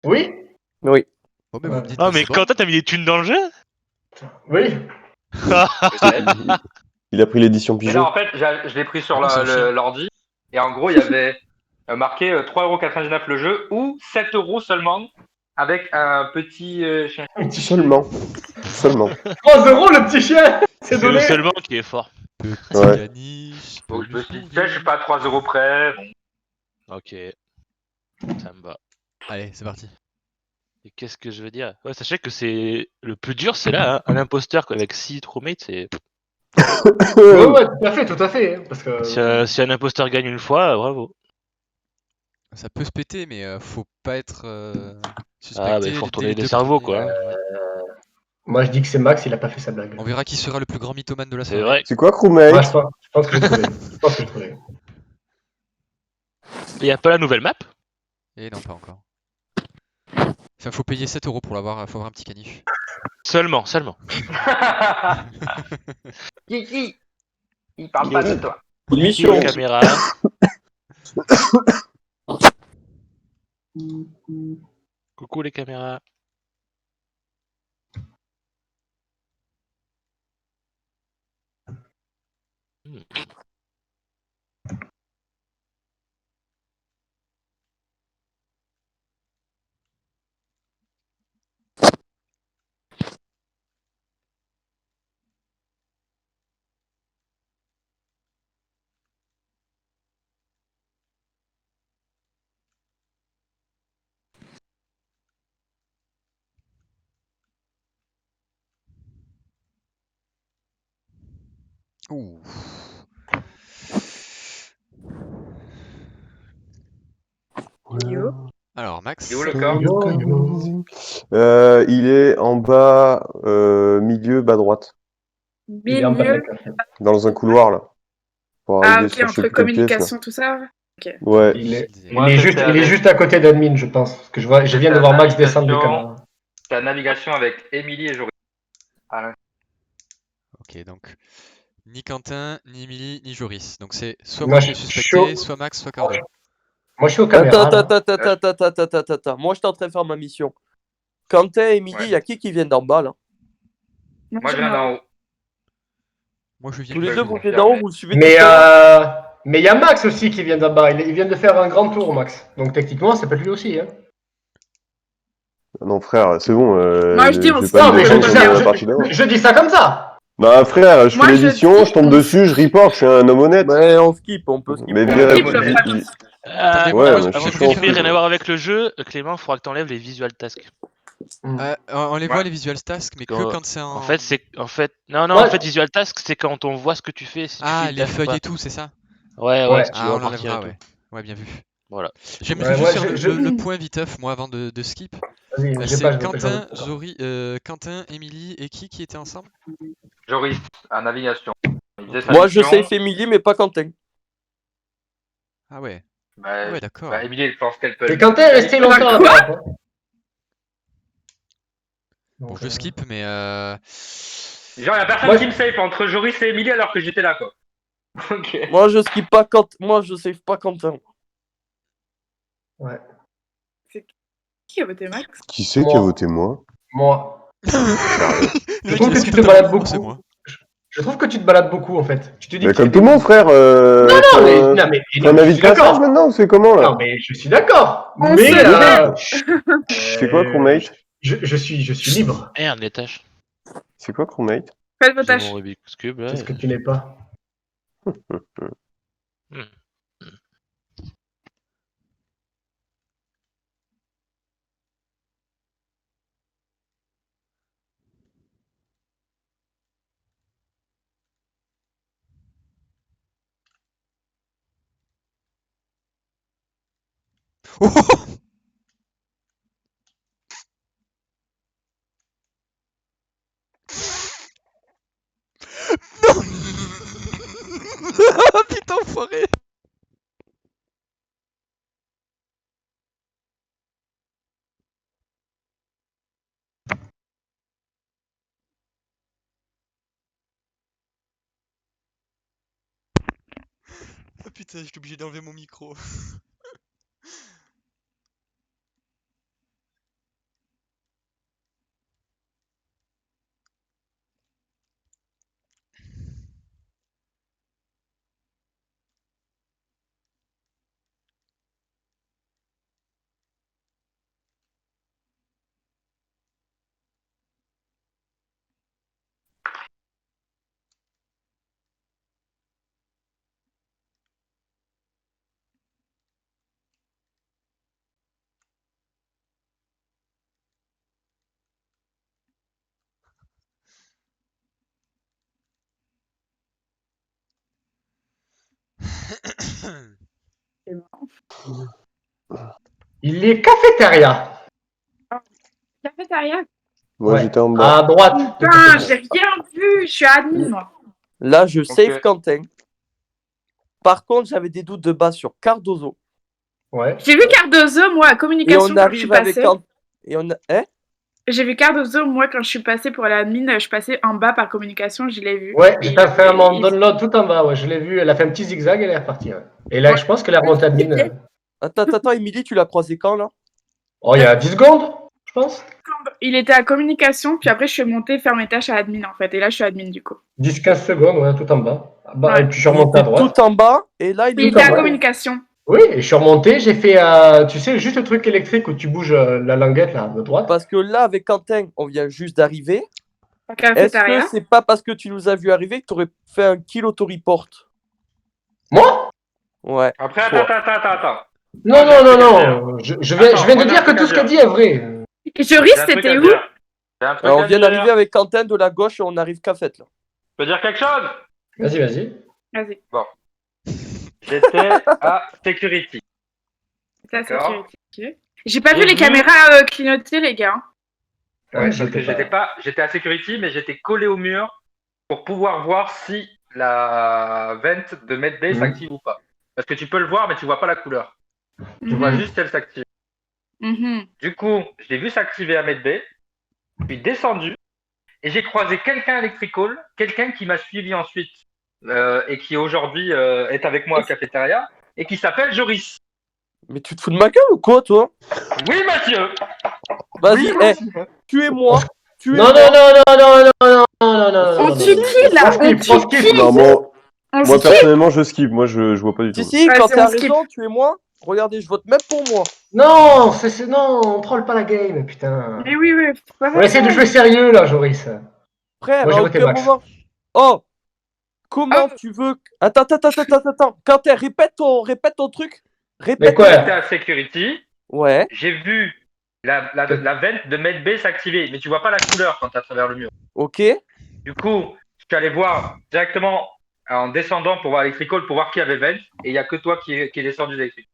Oui. Oui. Bon, mais vous Ouais. me dites Ah, que mais c'est bon. Quentin, t'as mis des thunes dans le jeu? Oui. Il a pris l'édition Mais là, Pigeon. en fait, je l'ai pris sur Ah, c'est un chien. l'ordi. Et en gros, il y avait marqué 3,99€ le jeu ou 7€ seulement avec un petit chien. Un petit chien. Seulement. 3€ le petit chien. C'est C'est le donné. seulement qui est fort. Petit Ouais. caniche. Donc peut je le me suis dit, trouver. je suis pas à 3€ près. Bon. Ok. Ça me va. Allez, c'est parti. Et qu'est-ce que je veux dire? Ouais, sachez que c'est le plus dur, c'est là, hein, un imposteur quoi, avec 6 crewmates, c'est. Ouais, tout à fait. Hein, parce que. Si un imposteur gagne une fois, bravo. Ça peut se péter, mais faut pas être Ah, bah, suspecté il faut dès retourner les les 2 cerveaux, premiers. quoi. Ouais. Moi, je dis que c'est Max, il a pas fait sa blague. On verra qui sera le plus grand mythomane de la C'est soirée. vrai. C'est quoi, Ouais, crewmate? je pense que j'ai trouvé. Je pense que j'ai trouvé. Il y a pas la nouvelle map? Et non, pas encore. Enfin, faut payer 7€ pour l'avoir, faut avoir un petit caniche. Seulement. Kiki, il parle pas de toi. Une Coucou mission. les caméras. Coucou les caméras. Hmm. Ouh. Yo. Alors, Max. Il est où le corps? Il est en bas, milieu, bas droite. Il est en bas de la Milieu. carte. Dans un couloir, là. Pour Ah, arriver ok, sur je sais entre plus quelle pièce, là. communication, tout ça. Ok. Ouais. Moi, Il c'était est avec- juste à côté d'admin, je pense. Parce que je viens de voir Max descendre des caméras. C'est la navigation avec Émilie et Joris. Ah, Ok, donc ni Quentin, ni Emily, ni Joris. Donc c'est soit Moi, moi qui est je- suspecté, je- soit Max, soit Cardo. Moi, je suis aux Attends, caméras. attends, là. attends. Moi, j'étais en train de faire ma mission. Quentin et Emily, Ouais. il y a qui vient d'en bas, là? Moi, je viens d'en haut. Moi je viens Tous du les peux deux, le vous haut. venez d'en haut, confirmer. vous le suivez Mais tout seul. il y a Max aussi qui vient d'en bas. Il vient de faire un grand tour, Max. Donc techniquement, ça peut être lui aussi. Hein. Non, frère, c'est bon. Moi, je dis, on vais se pas Non, me mais je défendre dis comme ça, dans la partie d'avant. je dis ça comme ça. Bah, frère, je Moi, fais je l'édition, dis, je tombe on dessus, je report, je suis un homme honnête. Mais on skip, on peut skip. Mais skip, virez- ça fera vi- Ah, Attendez, Ouais, avant, mais je avant suis que chaud en tu n'aies fou. rien à voir avec le jeu, Clément, il faudra que tu enlèves les visual tasks. On les voit Ouais. les visual tasks, mais que Quand- quand c'est en. Non, Ouais. en fait, visual task, c'est quand on voit ce que tu fais, si tu fais Ah, une les tâche ou feuilles pas. et tout, c'est ça? Ouais, Ouais. si tu Ah, dois on partir et l'enlèvera, tout. ouais. Ouais, bien vu. Voilà. J'aimerais Ouais, juste moi, faire le point viteuf, moi, avant de skip. Vas-y, j'ai C'est pas, Quentin, j'en Quentin, Emily et qui étaient ensemble? Joris, à navigation. Il faisait sa Moi, je mission. sais Emily, mais pas Quentin. Ah ouais. Bah, Ah ouais, d'accord. bah, Émilie, elle pense qu'elle peut. Et Quentin est resté longtemps Quoi là-bas. quoi. Bon, Donc, je skip, mais Genre, y a personne Moi, qui me safe entre Joris et Émilie alors que j'étais là, quoi. Ok. Moi, je skip pas Quentin. Moi, je save pas Quentin. Ouais. Qui a voté Max? Qui c'est qui a voté moi? Moi. Le Je mec, trouve il que est tu te totalement balades fou, c'est beaucoup. moi. Je trouve que tu te balades beaucoup en fait. Tu te dis Mais que comme tu- tout le monde, frère. Non, mais, t'as non, mais, un je avis de suis passage d'accord. maintenant ou c'est comment là? Non, mais je suis d'accord. On Mais se lave. C'est quoi, crewmate? je suis libre. Merde, les tâches. C'est quoi, crewmate? Faites vos J'ai tâches. mon Rubik's Cube là. C'est ce que tu n'es pas. Hmm. Oh non. Putain, enfoiré. Ah putain, j'étais obligé d'enlever mon micro. Il est cafétéria. Cafétéria. Moi, Ouais. j'étais en bas. À droite. de Putain, cafétéria. j'ai rien vu. Je suis admin, moi. Là, je save Ok. Quentin. Par contre, j'avais des doutes de base sur Cardozo. Ouais. J'ai vu Cardozo, moi, à Et communication on quand je suis arrive avec passée. Quentin. Et on a... Hein? J'ai vu Cardozo, moi, quand je suis passée pour l'admin, je passais en bas par communication, je l'ai vu. Ouais, Et j'ai fait un il- download tout en bas. Ouais, je l'ai vu. Elle a fait un petit zigzag, elle est repartie. Ouais. Et là, Ouais. je pense qu'elle est remontée admin. Attends, Émilie, tu l'as croisé quand, là? Oh, il y a 10 secondes, je pense. Il était à communication, puis après, je suis montée faire mes tâches à admin, en fait. Et là, je suis admin, du coup. 10-15 secondes, ouais, tout en bas. Bah, Ouais. et puis je suis Il remonté à était droite. tout en bas, et là, il Il est était tout à en haut. communication. Oui, et je suis remonté, j'ai fait, tu sais, juste le truc électrique où tu bouges la languette là, de droite. Parce que là, avec Quentin, on vient juste d'arriver. À Est-ce que cafétéria. c'est pas parce que tu nous as vu arriver que tu aurais fait un kill auto-report? Moi? Ouais. Après, Toi. attends. Non, Moi, non, j'ai un non, truc à non. Je viens Attends, de moi, j'ai un dire que truc à tout ce qu'elle dire. dit est vrai. Et Joris, J'ai un truc c'était à où? dire. J'ai un truc Alors, on à vient dire. d'arriver avec Quentin de la gauche et on arrive qu'à fait là. Je peux dire quelque chose? Vas-y, vas-y. Vas-y, J'étais à Security. c'est la D'accord. sécurité. Ok. J'ai pas J'ai vu les vu- caméras clignoter, les gars. Ouais, Ouais, j'y parce que étais j'étais à Security, mais j'étais collé au mur pour pouvoir voir si la vente de Medbay Mhm. s'active ou pas. Parce que tu peux le voir, mais tu vois pas la couleur. Tu vois juste si elle s'active. Mhm. Du coup, j'ai vu s'activer à Medbay, puis descendu, et j'ai croisé quelqu'un à Electrical, quelqu'un qui m'a suivi ensuite, et qui aujourd'hui est avec moi à Cafétéria, et qui s'appelle Joris. Mais tu te fous de ma gueule ou quoi, toi? Oui, Mathieu! Vas-y, Oui, eh, tuez-moi. Non, non, non, non, non, non, non, non, non, non, On non, tue non. qui, là? On skip, on skip. Non, On moi se personnellement, je skip. Moi, je vois pas du Si, tout. si, Vas-y, quand on t'as skip. raison, tuez-moi. Regardez, je vote même pour moi. Non, non, on troll pas la game, putain. Mais oui, faut pas On faire essaie de ça. jouer sérieux là, Joris. Frère, Moi, à j'ai voté aucun Max. moment. Oh, comment tu veux. Attends. Quentin, répète ton truc. Mais Répète. quoi? J'étais à Security, Ouais. j'ai vu la vente de Medbay s'activer, mais tu vois pas la couleur quand tu à travers le mur. Ok. Du coup, je suis allé voir directement en descendant pour voir Electrical, pour voir qui avait vente, et il y a que toi qui est descendu d'Electrical.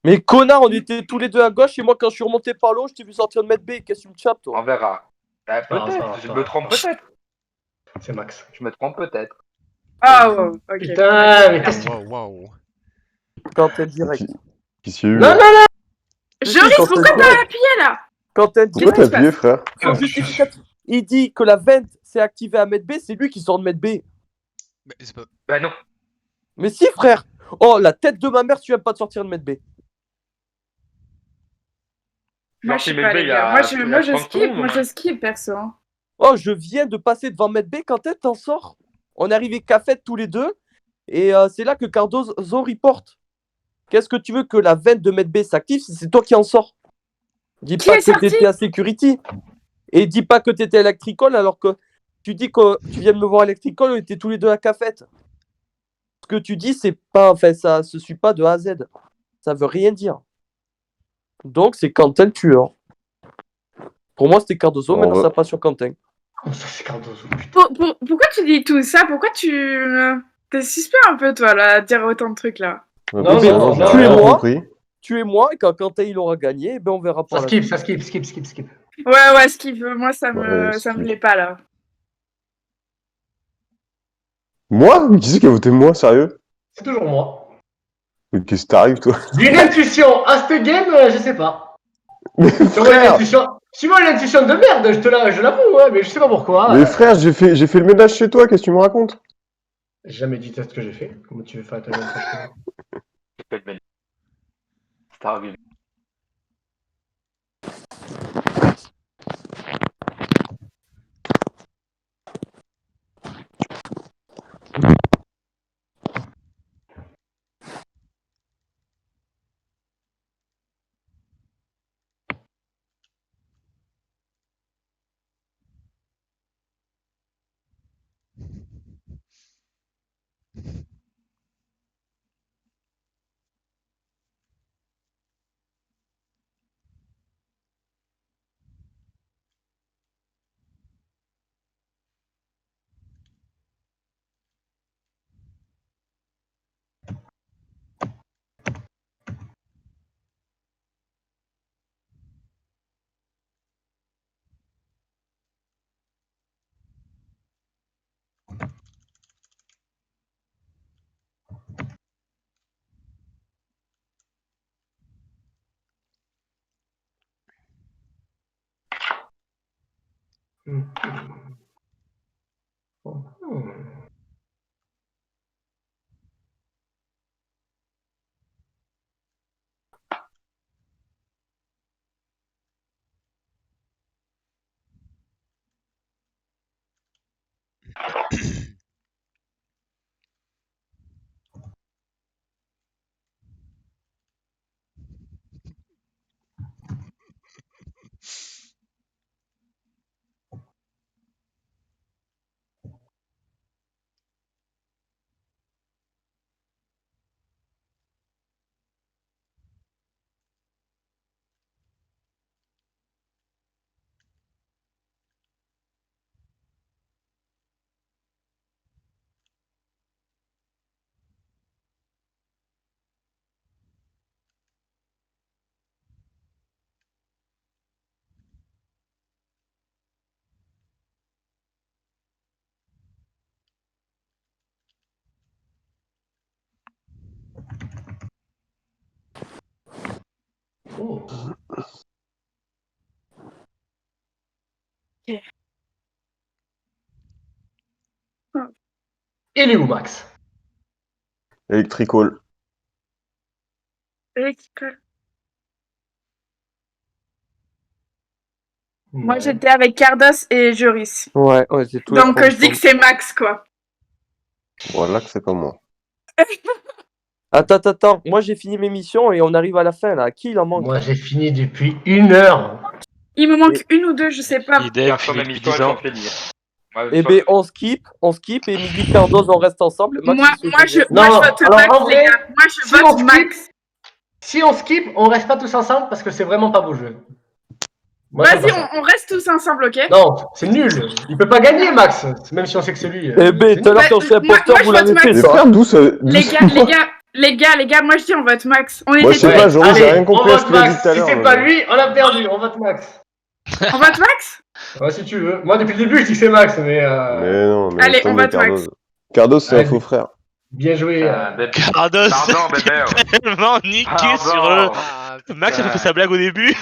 Mais connard, on était tous les deux à gauche et moi, quand je suis remonté par l'eau, je t'ai vu sortir de mettre B. Qu'est-ce que tu me chapes, toi? On verra. Ça va, Peut-être, je ça me va. trompe peut-être. C'est Max. Je me trompe peut-être. Ah, ouais, ok. Putain, mais qu'est-ce que tu... Waouh. Quentin direct. Qu'est-ce qu'il y a eu Non, là non, Si, Joris, Quentin pourquoi direct. t'as appuyé, là? Quentin Pourquoi direct. t'as Qu'est-ce qui se appuyé, passe? frère? Son justificatif. Il dit que la vente s'est activée à mettre B, c'est lui qui sort de mettre B. Mais c'est pas... Bah non. Mais si, frère. Oh, la tête de ma mère, tu viens pas de sortir de mettre B. Moi, je sais Sorti pas, Medbay, les il y gars. a- Moi, il y moi, a je 30 skip. secondes, Moi, ouais. je skip, perso. hein. Oh, je viens de passer devant mettre B. Quentin, t'en sors. On est arrivé qu'à fait tous les deux. Et c'est là que Cardozo reporte. Qu'est-ce que tu veux que la vente de mettre B s'active si c'est toi qui en sors? Dis Qui pas est que sorti? t'étais à Security. Et dis pas que t'étais à Electrical alors que tu dis que tu viens de me voir à Electrical, on était tous les deux à cafette. Ce que tu dis, c'est pas, enfin, ça se suit pas de A à Z. Ça veut rien dire. Donc, c'est Quentin le tueur. Pour moi, c'était Cardozo, En maintenant vrai. ça passe sur Quentin. Oh, ça, c'est Cardozo, putain. Pourquoi tu dis tout ça? Pourquoi tu... T'es suspect un peu, toi, là, à dire autant de trucs, là. Ouais, Non, personnellement, non, j'ai non, rien non. compris. Tuez-moi, et quand Quentin il aura gagné, eh ben on verra par Ça la skip, suite. ça skip. Ouais, ce qu'il veut. Moi, ça Ouais, me skip. plaît pas, là. Moi? Qui c'est qui a voté moi, sérieux? C'est toujours moi. Mais qu'est-ce qui t'arrive, toi? J'ai une intuition. À cette game, je sais pas. Mais C'est moi une frère! intuition. C'est moi une intuition de merde, je l'avoue, ouais, mais je sais pas pourquoi. Mais frère, j'ai fait le ménage chez toi, qu'est-ce que tu me racontes? J'ai jamais dit ce que j'ai fait. Comment tu veux faire ta même chose? J'ai fait le ménage. C'était arrivé. Oh. Ok. Il est où, Max? Electrical. Électrical. Ouais. Moi, j'étais avec Cardos et Joris. Ouais, c'est tous les Donc, trois je dis que c'est Max, quoi. Voilà que c'est pas moi. Attends. Moi, j'ai fini mes missions et on arrive à la fin, là. À qui il en manque? Moi, j'ai fini depuis 1 heure. Il me manque une ou deux, je sais pas. Idem, Perso, fini mes depuis missions, 10 elles ans. sont finies. Ouais, Eh soit- ben, on skip, et Midi Cardos, on reste ensemble. Max, Moi, il se moi, je, dégage. moi, Non, je vote alors, Max, en vrai, les gars. Moi, je si on vote skip- Max. Si on skip, on reste pas tous ensemble parce que c'est vraiment pas beau jeu. Moi, j'aime Vas-y, pas ça. on reste tous ensemble, ok? Non, c'est nul. Il peut pas gagner, Max. Même si on sait que c'est lui. Eh ben, C'est tout à nul. l'heure, quand c'est Moi, imposteur, je vous vote l'avez Max. fait, Mais ça. frère, d'où ça. Les gars, moi, je dis on vote Max. On Moi, était je sais tous- pas, Joris, j'ai Allez, rien compris on à ce vote qu'il a dit Max. tout à Si l'heure. c'est pas lui, on a perdu. On vote Max. On vote Max? Ouais, si tu veux. Moi, depuis le début, je dis que c'est Max, mais. Mais non, mais Allez, laisse on tomber, vote Max. Cardos. Cardos, c'est un Allez. faux frère. Bien joué. Bébé. Cardos Pardon, bébé. tellement niqué Pardon. sur eux. Ah, Max, il a fait sa blague au début.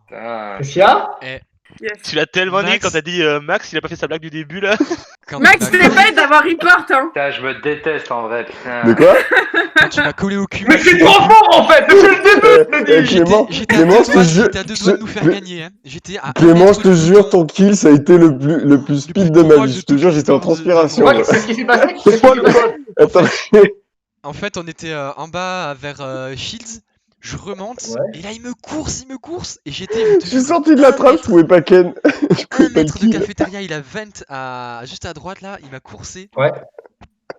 Putain. Qu'est-ce qu'il y a? Yes. Tu l'as tellement niqué Max. quand t'as dit Max, il a pas fait sa blague du début là. quand Max, tu m'as- c'est bête d'avoir report, hein. Putain, je me déteste en vrai, putain. De quoi quand tu m'as collé au cul. Mais Max, c'est trop fort en fait. Depuis le début, je te dis. Clément, J'étais à Clément, deux je te doigts, jure. j'étais à deux doigts de nous faire Clé- gagner. Hein. J'étais à un Clément, mètre je te du jure, peloton. ton kill, ça a été le plus speed plus de ma proche vie. de Je te jure, tout j'étais en le temps de transpiration. moi. Ouais, qu'est-ce qui s'est passé? C'est Qu'est-ce quoi qui le s'est passé? code? Attends, En fait, on était en bas vers Shields. Je remonte Ouais. et là il me course et j'étais. je suis sorti de la trappe, je pouvais pas ken. Je Un pouvais pas le mètre de kill. cafétéria, il a 20 juste à droite là, il m'a coursé. Ouais.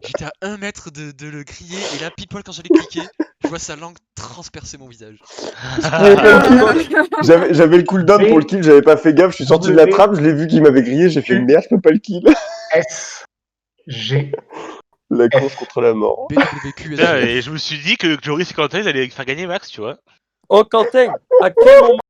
J'étais à 1 mètre de le griller et là, pile poil quand j'allais cliquer, je vois sa langue transpercer mon visage. Je pouvais pas le kill. J'avais le cooldown pour le kill, j'avais pas fait gaffe. Je suis sorti de la trappe, je l'ai vu qu'il m'avait grillé, j'ai fait merde, je peux pas le kill. S. G. La course contre la mort. BWQ, Putain, et je me suis dit que Joris et Quentin ils allaient faire gagner Max, tu vois. Oh, Quentin, à quel moment